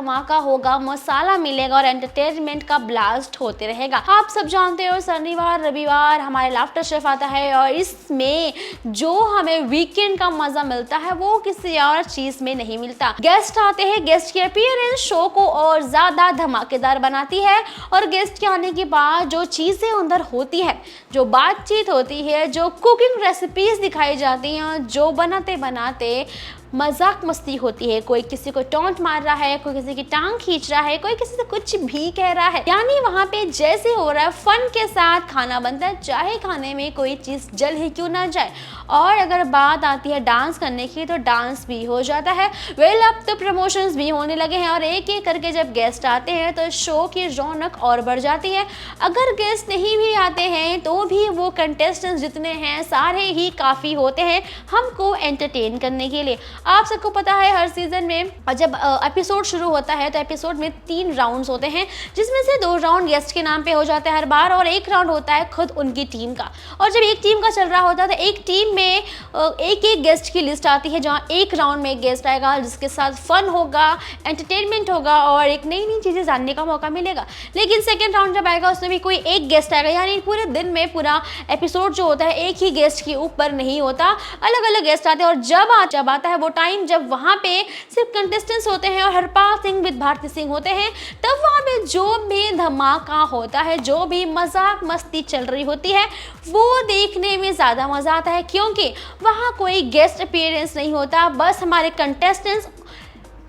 धमाका होगा, मसाला मिलेगा और एंटरटेनमेंट का ब्लास्ट होते रहेगा। आप सब जानते हो शनिवार रविवार हमारे लाफ्टर शेफ आता है और इसमें जो हमें वीकेंड का मजा मिलता है वो किसी और चीज में नहीं मिलता। गेस्ट आते हैं, गेस्ट की अपीयरेंस शो को और ज्यादा धमाकेदार बनाती है और गेस्ट के आने के बाद जो चीजें अंदर होती है, जो बातचीत होती है, जो कुकिंग रेसिपीज दिखाई जाती हैं, जो बनाते बनाते मजाक मस्ती होती है, कोई किसी को टॉन्ट मार रहा है, कोई किसी की टांग खींच रहा है, कोई किसी से कुछ भी कह रहा है, यानी वहाँ पे जैसे हो रहा है फन के साथ खाना बनता है, चाहे खाने में कोई चीज़ जल ही क्यों ना जाए। और अगर बात आती है डांस करने की तो डांस भी हो जाता है। वेल अब तो प्रमोशंस भी होने लगे हैं और एक एक करके जब गेस्ट आते हैं तो शो की रौनक और बढ़ जाती है। अगर गेस्ट नहीं भी आते हैं तो भी वो कंटेस्टेंट्स जितने हैं सारे ही काफ़ी होते हैं हमको एंटरटेन करने के लिए। आप सबको पता है हर सीजन में जब एपिसोड शुरू होता है तो एपिसोड में 3 राउंड्स होते हैं, जिसमें से 2 राउंड गेस्ट के नाम पे हो जाता है हर बार और 1 राउंड होता है खुद उनकी टीम का। और जब एक टीम का चल रहा होता है तो एक टीम में एक एक गेस्ट की लिस्ट आती है, जहाँ एक राउंड में एक गेस्ट आएगा जिसके साथ फन होगा, एंटरटेनमेंट होगा और एक नई नई चीज़ें जानने का मौका मिलेगा। लेकिन सेकेंड राउंड जब आएगा उसमें भी कोई एक गेस्ट आएगा, यानी पूरे दिन में पूरा एपिसोड जो होता है एक ही गेस्ट के ऊपर नहीं होता, अलग अलग गेस्ट आते हैं। और जब आता है वो टाइम जब वहाँ पे सिर्फ कंटेस्टेंट्स होते हैं और हरपाल सिंह विद भारती सिंह होते हैं, तब वहाँ पे जो भी धमाका होता है, जो भी मजाक मस्ती चल रही होती है वो देखने में ज़्यादा मज़ा आता है, क्योंकि वहाँ कोई गेस्ट अपीयरेंस नहीं होता, बस हमारे कंटेस्टेंट्स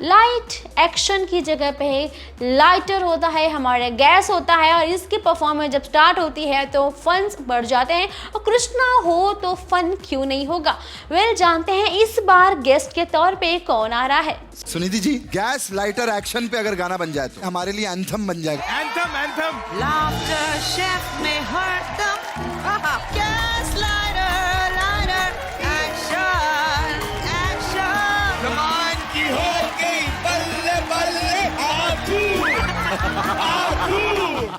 लाइट एक्शन की जगह पे लाइटर होता है, हमारे गैस होता है और इसकी परफॉर्मेंस जब स्टार्ट होती है तो फन्स बढ़ जाते हैं। और कृष्णा हो तो फन क्यों नहीं होगा। वेल जानते हैं इस बार गेस्ट के तौर पे कौन आ रहा है। सुनिधि जी, गैस लाइटर एक्शन पे अगर गाना बन जाए तो हमारे लिए एंथम बन जाएगा। एंथम लाफ्टर शेफ में हरदम गैस लाइटर एक्शन एक्शन कमान की हो गई बल्ले बल्ले आजू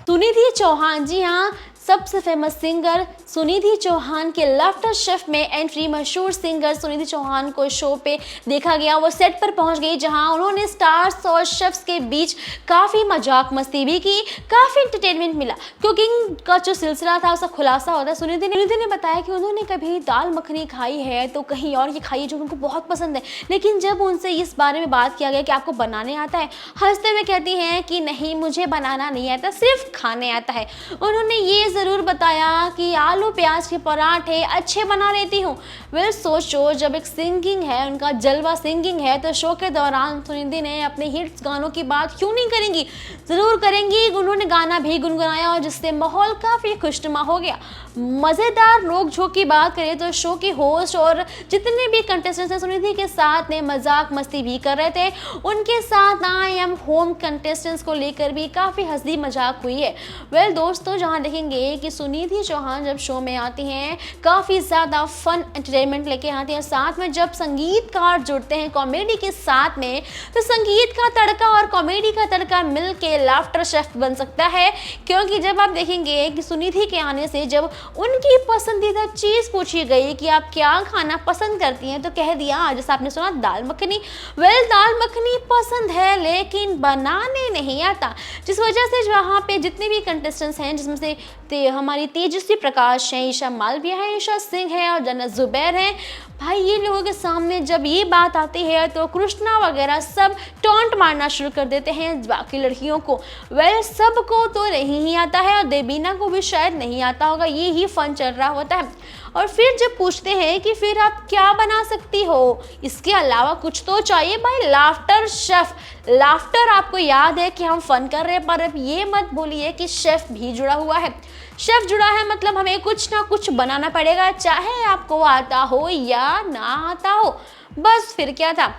सुनिधि चौहान, जी हाँ, सबसे फेमस सिंगर सुनिधि चौहान के लाफ्टर शेफ में एंट्री मशहूर सिंगर सुनिधि चौहान को शो पे देखा गया। वो सेट पर पहुंच गई जहां उन्होंने स्टार्स और शेफ्स के बीच काफ़ी मजाक मस्ती भी की, काफ़ी एंटरटेनमेंट मिला। कुकिंग का जो सिलसिला था उसका खुलासा होता है। सुनिधि ने बताया कि उन्होंने कभी दाल मखनी खाई है तो कहीं और ये खाई है जो उनको बहुत पसंद है, लेकिन जब उनसे इस बारे में बात किया गया कि आपको बनाने आता है, हंसते हुए कहती हैं कि नहीं, मुझे बनाना नहीं आता, सिर्फ खाने आता है। उन्होंने ये ज़रूर बताया कि आलू प्याज के पराठे अच्छे बना लेती हूँ। वेल सोचो, जब एक सिंगिंग है, उनका जलवा सिंगिंग है, तो शो के दौरान सुनिधि ने अपने हिट्स गानों की बात क्यों नहीं करेंगी, ज़रूर करेंगी। उन्होंने गाना भी गुनगुनाया और जिससे माहौल काफ़ी खुशनुमा हो गया। मज़ेदार नोक झोंक की बात करें तो शो की होस्ट और जितने भी कंटेस्टेंट्स हैं सुनिधि के साथ में मजाक मस्ती भी कर रहे थे। उनके साथ आई एम होम कंटेस्टेंट्स को लेकर भी काफ़ी हंसी मजाक हुई है। वेल दोस्तों, जहाँ देखेंगे कि सुनिधि चौहान जब शो में आती हैं काफ़ी ज़्यादा फन एंटरटेनमेंट लेके आती हैं, साथ में जब संगीतकार जुड़ते हैं कॉमेडी के साथ में तो संगीत का तड़का और कॉमेडी का तड़का मिल के लाफ्टर शेफ बन सकता है। क्योंकि जब आप देखेंगे कि सुनिधि के आने से जब उनकी पसंदीदा चीज़ पूछी गई कि आप क्या खाना पसंद करती हैं तो कह दिया, जैसे आपने सुना, दाल मखनी। वेल दाल मखनी पसंद है लेकिन बनाने नहीं आता, जिस वजह से वहाँ पे जितने भी कंटेस्टेंट्स हैं, जिसमें से हमारी तेजस्वी प्रकाश है, ईशा मालविया है, ईशा सिंह है और जन्नत जुबैर हैं, भाई ये लोगों के सामने जब ये बात आती है तो कृष्णा वगैरह सब टॉन्ट मारना शुरू कर देते हैं बाकी लड़कियों को। वेल सबको तो नहीं ही आता है और देबीना को भी शायद नहीं आता होगा, ये ही फन चल रहा होता है। और फिर जब पूछते हैं कि फिर आप क्या बना सकती हो, इसके अलावा कुछ तो चाहिए भाई, लाफ्टर शेफ। लाफ्टर आपको याद है कि हम फन कर रहे हैं, पर अब ये मत बोलिए कि शेफ भी जुड़ा हुआ है। शेफ जुड़ा है मतलब हमें कुछ ना कुछ बनाना पड़ेगा, चाहे आपको आता हो या ना आता हो। बस फिर क्या था,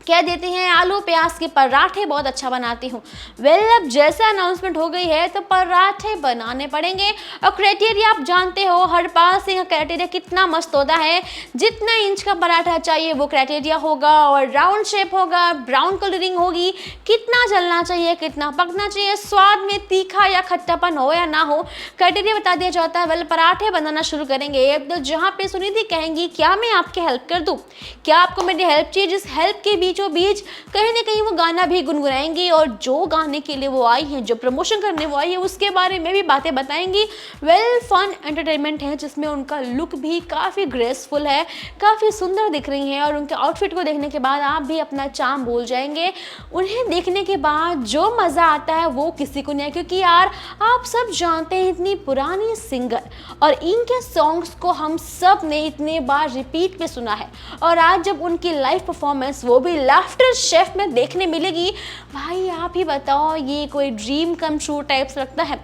कह देती हैं आलू प्याज के पराठे बहुत अच्छा बनाती हूँ। वेल अब जैसे अनाउंसमेंट हो गई है तो पराठे बनाने पड़ेंगे और क्राइटेरिया आप जानते हो, हरपाल सिंह का क्राइटेरिया कितना मस्त होता है, जितना इंच का पराठा चाहिए वो क्राइटेरिया होगा और राउंड शेप होगा, ब्राउन कलरिंग होगी, कितना जलना चाहिए, कितना पकना चाहिए, स्वाद में तीखा या खट्टापन हो या ना हो, क्राइटेरिया बता दिया जाता है। वेल पराठे बनाना शुरू करेंगे तो जहाँ पे सुनिधि कहेंगी क्या मैं आपकी हेल्प कर दूँ, क्या आपको मेरी हेल्प चाहिए, जिस हेल्प के बीच बीचों बीच कहीं ना कहीं वो गाना भी गुनगुनाएंगी और जो गाने के लिए वो आई हैं, जो प्रमोशन करने वो आई है, उसके बारे में भी बातें बताएंगी। वेल फन एंटरटेनमेंट है जिसमें उनका लुक भी काफ़ी ग्रेसफुल है, काफ़ी सुंदर दिख रही हैं और उनके आउटफिट को देखने के बाद आप भी अपना चार्म भूल जाएंगे। उन्हें देखने के बाद जो मज़ा आता है वो किसी को नहीं है, क्योंकि यार आप सब जानते हैं इतनी पुरानी सिंगर और इनके सॉन्ग्स को हम सब ने इतने बार रिपीट पे सुना है और आज जब उनकी लाइव परफॉर्मेंस वो भी लाफ्टर शेफ में देखने मिलेगी, भाई आप ही बताओ ये कोई ड्रीम कम ट्रू टाइप्स लगता है।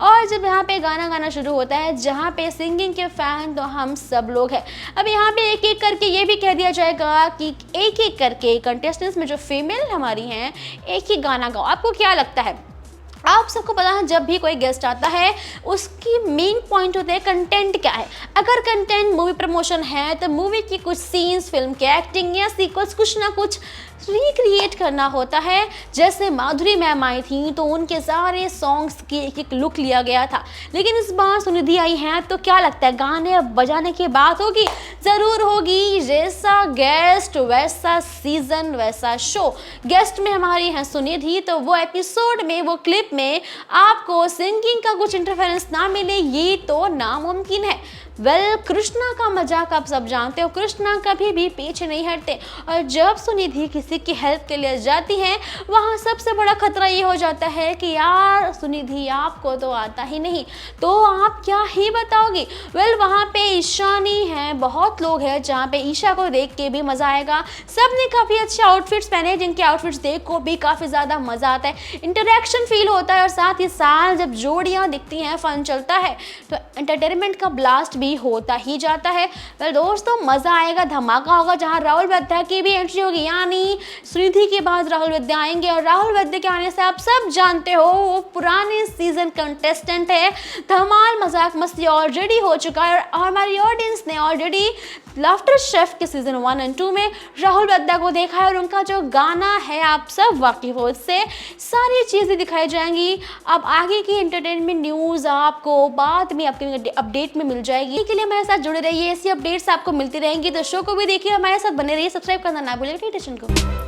और जब यहाँ पे गाना गाना शुरू होता है जहाँ पे सिंगिंग के फैन तो हम सब लोग हैं। अब यहाँ पे एक एक करके ये भी कह दिया जाएगा कि एक एक करके कंटेस्टेंट्स में जो फीमेल हमारी हैं एक ही गाना गाओ। आपको क्या लगता है? आप सबको पता है जब भी कोई गेस्ट आता है उसकी मेन पॉइंट होता है कंटेंट क्या है। अगर कंटेंट मूवी प्रमोशन है तो मूवी की कुछ सीन्स, फिल्म के एक्टिंग या सीक्वेंस कुछ ना कुछ रिक्रिएट करना होता है। जैसे माधुरी मैम आई थी तो उनके सारे सॉन्ग्स की एक एक लुक लिया गया था, लेकिन इस बार सुनिधि आई हैं तो क्या लगता है गाने बजाने की बात होगी? ज़रूर होगी। जैसा गेस्ट वैसा सीजन वैसा शो। गेस्ट में हमारी हैं सुनिधि, तो वो एपिसोड में वो क्लिप में आपको सिंगिंग का कुछ इंटरफेरेंस ना मिले ये तो नामुमकिन है। वेल कृष्णा का मजाक आप सब जानते हो, कृष्णा कभी भी पीछे नहीं हटते और जब सुनिधि किसी की हेल्प के लिए जाती हैं वहाँ सबसे बड़ा खतरा ये हो जाता है कि यार सुनिधि आपको तो आता ही नहीं, तो आप क्या ही बताओगे। वेल वहाँ पे ईशानी है, बहुत लोग हैं जहाँ पे ईशा को देख के भी मज़ा आएगा। सब ने काफ़ी अच्छे आउटफिट्स पहने जिनके आउटफिट्स देख को भी काफ़ी ज़्यादा मज़ा आता है, इंटरेक्शन फील होता है और साथ ही साथ जब जोड़ियाँ दिखती हैं फन चलता है तो एंटरटेनमेंट का ब्लास्ट भी होता ही जाता है। वेल दोस्तों मज़ा आएगा, धमाका होगा। जहाँ राहुल वैद्या की भी एंट्री होगी, यानी सुनिधि के बाद राहुल वैद्या आएंगे और राहुल वैद्या के आने से आप सब जानते हो वो पुराने सीजन कंटेस्टेंट है। धमाल मजाक मस्ती ऑलरेडी हो चुका है और हमारी ऑडियंस ने ऑलरेडी लाफ्टर शेफ के सीजन 1 और 2 में राहुल वैद्या को देखा है और उनका जो गाना है आप सब वाकिफ हो, इससे सारी चीज़ें दिखाई जाएंगी। अब आगे की एंटरटेनमेंट न्यूज़ आपको बाद में अपडेट में मिल जाएगी। के लिए हमारे साथ जुड़े रहिए, ऐसी अपडेट्स आपको मिलती रहेंगी। तो शो को भी देखिए, हमारे साथ बने रहिए, सब्सक्राइब करना ना भूलिएगा टेशन को।